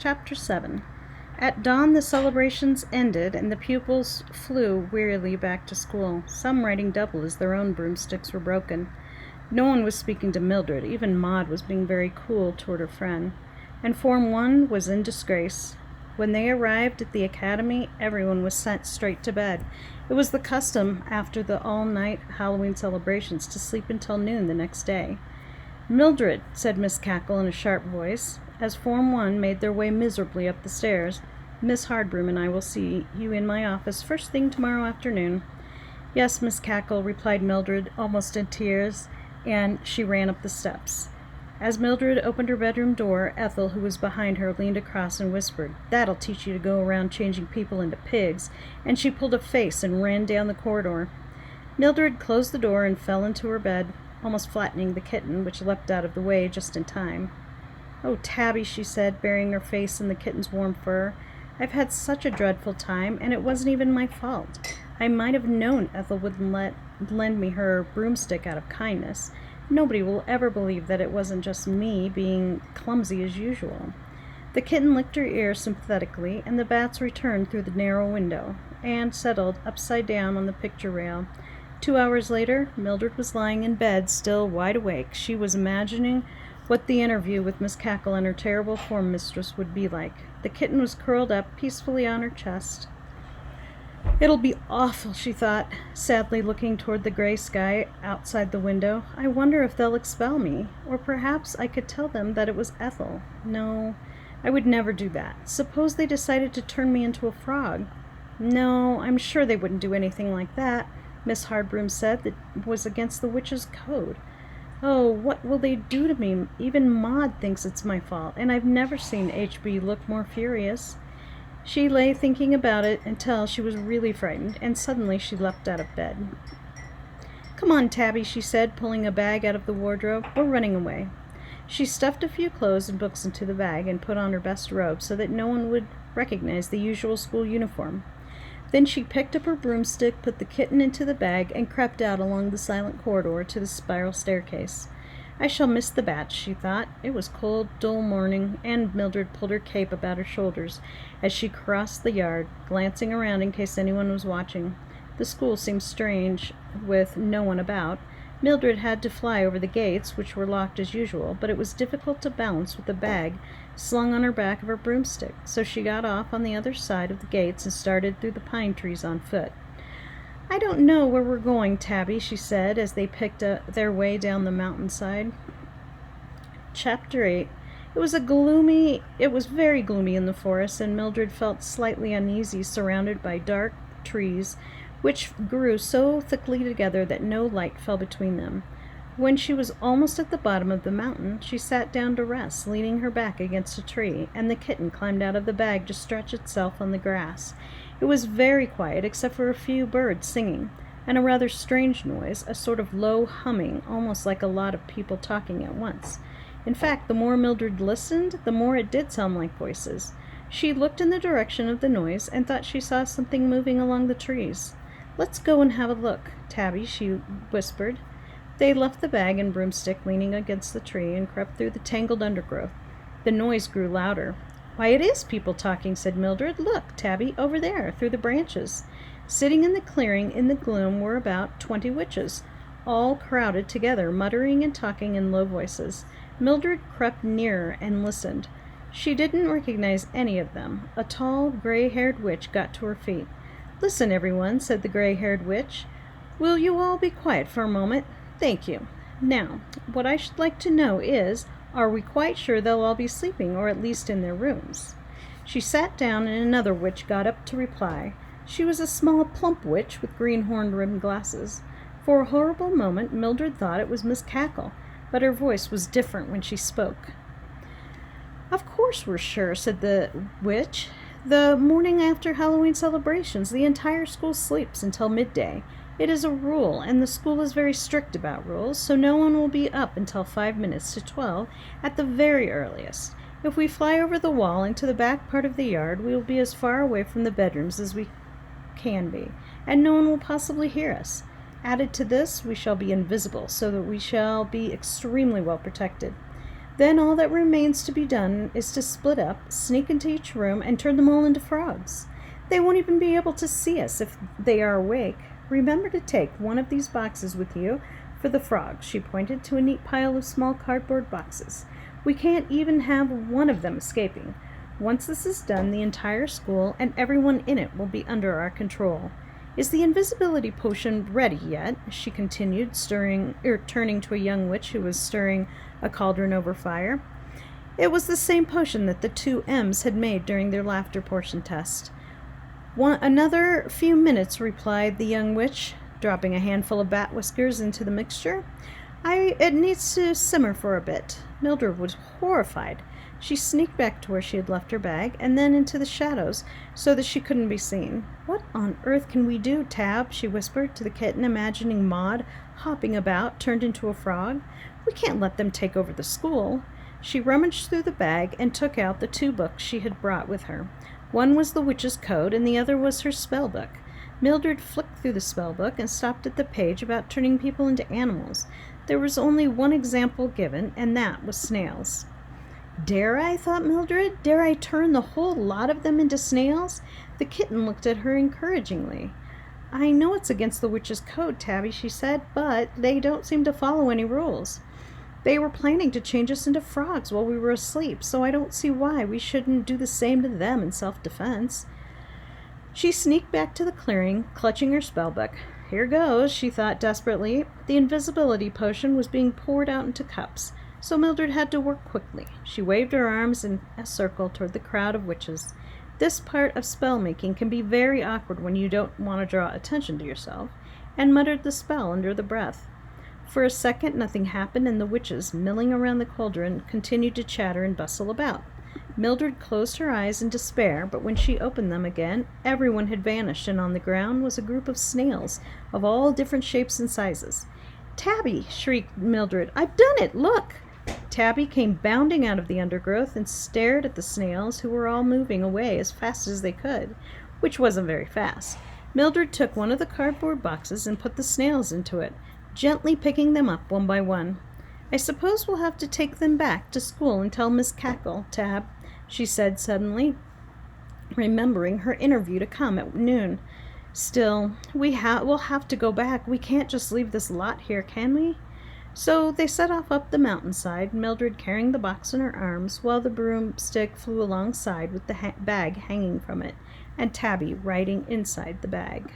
Chapter 7. At dawn the celebrations ended, and the pupils flew wearily back to school, some riding double as their own broomsticks were broken. No one was speaking to Mildred. Even Maud was being very cool toward her friend. And Form 1 was in disgrace. When they arrived at the academy, everyone was sent straight to bed. It was the custom after the all-night Halloween celebrations to sleep until noon the next day. "Mildred," said Miss Cackle in a sharp voice, as Form 1 made their way miserably up the stairs, "Miss Hardbroom and I will see you in my office first thing tomorrow afternoon." "Yes, Miss Cackle," replied Mildred, almost in tears, and she ran up the steps. As Mildred opened her bedroom door, Ethel, who was behind her, leaned across and whispered, "That'll teach you to go around changing people into pigs," and she pulled a face and ran down the corridor. Mildred closed the door and fell into her bed, almost flattening the kitten, which leapt out of the way just in time. "Oh, Tabby," she said, burying her face in the kitten's warm fur, "I've had such a dreadful time, and it wasn't even my fault. I might have known Ethel wouldn't lend me her broomstick out of kindness. Nobody will ever believe that it wasn't just me being clumsy as usual." The kitten licked her ear sympathetically, and the bats returned through the narrow window and settled upside down on the picture rail. 2 hours later, Mildred was lying in bed, still wide awake. She was imagining what the interview with Miss Cackle and her terrible form mistress would be like. The kitten was curled up peacefully on her chest. "It'll be awful," she thought, sadly looking toward the gray sky outside the window. "I wonder if they'll expel me. Or perhaps I could tell them that it was Ethel. No, I would never do that. Suppose they decided to turn me into a frog. No, I'm sure they wouldn't do anything like that. Miss Hardbroom said that was against the witch's code. Oh, what will they do to me? Even Maud thinks it's my fault, and I've never seen H.B. look more furious." She lay thinking about it until she was really frightened, and suddenly she leapt out of bed. "Come on, Tabby," she said, pulling a bag out of the wardrobe. "We're running away." She stuffed a few clothes and books into the bag and put on her best robe so that no one would recognize the usual school uniform. Then she picked up her broomstick, put the kitten into the bag, and crept out along the silent corridor to the spiral staircase. "I shall miss the bats," she thought. It was cold, dull morning, and Mildred pulled her cape about her shoulders as she crossed the yard, glancing around in case anyone was watching. The school seemed strange, with no one about. Mildred had to fly over the gates, which were locked as usual, but it was difficult to balance with the bag slung on her back of her broomstick, so she got off on the other side of the gates and started through the pine trees on foot. "I don't know where we're going, Tabby," she said, as they picked their way down the mountainside. Chapter 8. It was very gloomy in the forest, and Mildred felt slightly uneasy, surrounded by dark trees, which grew so thickly together that no light fell between them. When she was almost at the bottom of the mountain, she sat down to rest, leaning her back against a tree, and the kitten climbed out of the bag to stretch itself on the grass. It was very quiet, except for a few birds singing, and a rather strange noise, a sort of low humming, almost like a lot of people talking at once. In fact, the more Mildred listened, the more it did sound like voices. She looked in the direction of the noise and thought she saw something moving along the trees. "Let's go and have a look, Tabby," she whispered. They left the bag and broomstick leaning against the tree and crept through the tangled undergrowth. The noise grew louder. "Why, it is people talking," said Mildred. "Look, Tabby, over there, through the branches." Sitting in the clearing in the gloom were about 20 witches, all crowded together, muttering and talking in low voices. Mildred crept nearer and listened. She didn't recognize any of them. A tall, gray-haired witch got to her feet. "Listen, everyone," said the gray-haired witch. "Will you all be quiet for a moment? Thank you. Now, what I should like to know is, are we quite sure they'll all be sleeping, or at least in their rooms?" She sat down, and another witch got up to reply. She was a small, plump witch with green horn-rimmed glasses. For a horrible moment, Mildred thought it was Miss Cackle, but her voice was different when she spoke. "Of course we're sure," said the witch. "The morning after Halloween celebrations, the entire school sleeps until midday. It is a rule, and the school is very strict about rules, so no one will be up until 5 minutes to 12 at the very earliest. If we fly over the wall into the back part of the yard, we will be as far away from the bedrooms as we can be, and no one will possibly hear us. Added to this, we shall be invisible, so that we shall be extremely well protected. Then all that remains to be done is to split up, sneak into each room, and turn them all into frogs. They won't even be able to see us if they are awake. Remember to take one of these boxes with you for the frogs." She pointed to a neat pile of small cardboard boxes. "We can't even have one of them escaping. Once this is done, the entire school and everyone in it will be under our control. Is the invisibility potion ready yet?" she continued, turning to a young witch who was stirring a cauldron over fire. It was the same potion that the two M's had made during their laughter portion test. "Another few minutes," replied the young witch, dropping a handful of bat whiskers into the mixture. It needs to simmer for a bit." Mildred was horrified. She sneaked back to where she had left her bag, and then into the shadows, so that she couldn't be seen. "What on earth can we do, Tab?" she whispered to the kitten, imagining Maud, hopping about, turned into a frog. "We can't let them take over the school." She rummaged through the bag and took out the two books she had brought with her. One was the witch's code, and the other was her spell book. Mildred flicked through the spell book and stopped at the page about turning people into animals. There was only one example given, and that was snails. "Dare I?" thought Mildred. "Dare I turn the whole lot of them into snails?" The kitten looked at her encouragingly. "I know it's against the witch's code, Tabby," she said, "but they don't seem to follow any rules. They were planning to change us into frogs while we were asleep, so I don't see why we shouldn't do the same to them in self-defense." She sneaked back to the clearing, clutching her spellbook. "Here goes," she thought desperately. The invisibility potion was being poured out into cups, so Mildred had to work quickly. She waved her arms in a circle toward the crowd of witches. This part of spell-making can be very awkward when you don't want to draw attention to yourself, and muttered the spell under the breath. For a second nothing happened, and the witches, milling around the cauldron, continued to chatter and bustle about. Mildred closed her eyes in despair, but when she opened them again, everyone had vanished, and on the ground was a group of snails of all different shapes and sizes. "Tabby!" shrieked Mildred. "I've done it! Look!" Tabby came bounding out of the undergrowth and stared at the snails, who were all moving away as fast as they could, which wasn't very fast. Mildred took one of the cardboard boxes and put the snails into it, gently picking them up one by one. "I suppose we'll have to take them back to school and tell Miss Cackle, Tab," she said suddenly, remembering her interview to come at noon. "Still, we'll have to go back. We can't just leave this lot here, can we?" So they set off up the mountainside, Mildred carrying the box in her arms, while the broomstick flew alongside with the bag hanging from it, and Tabby riding inside the bag.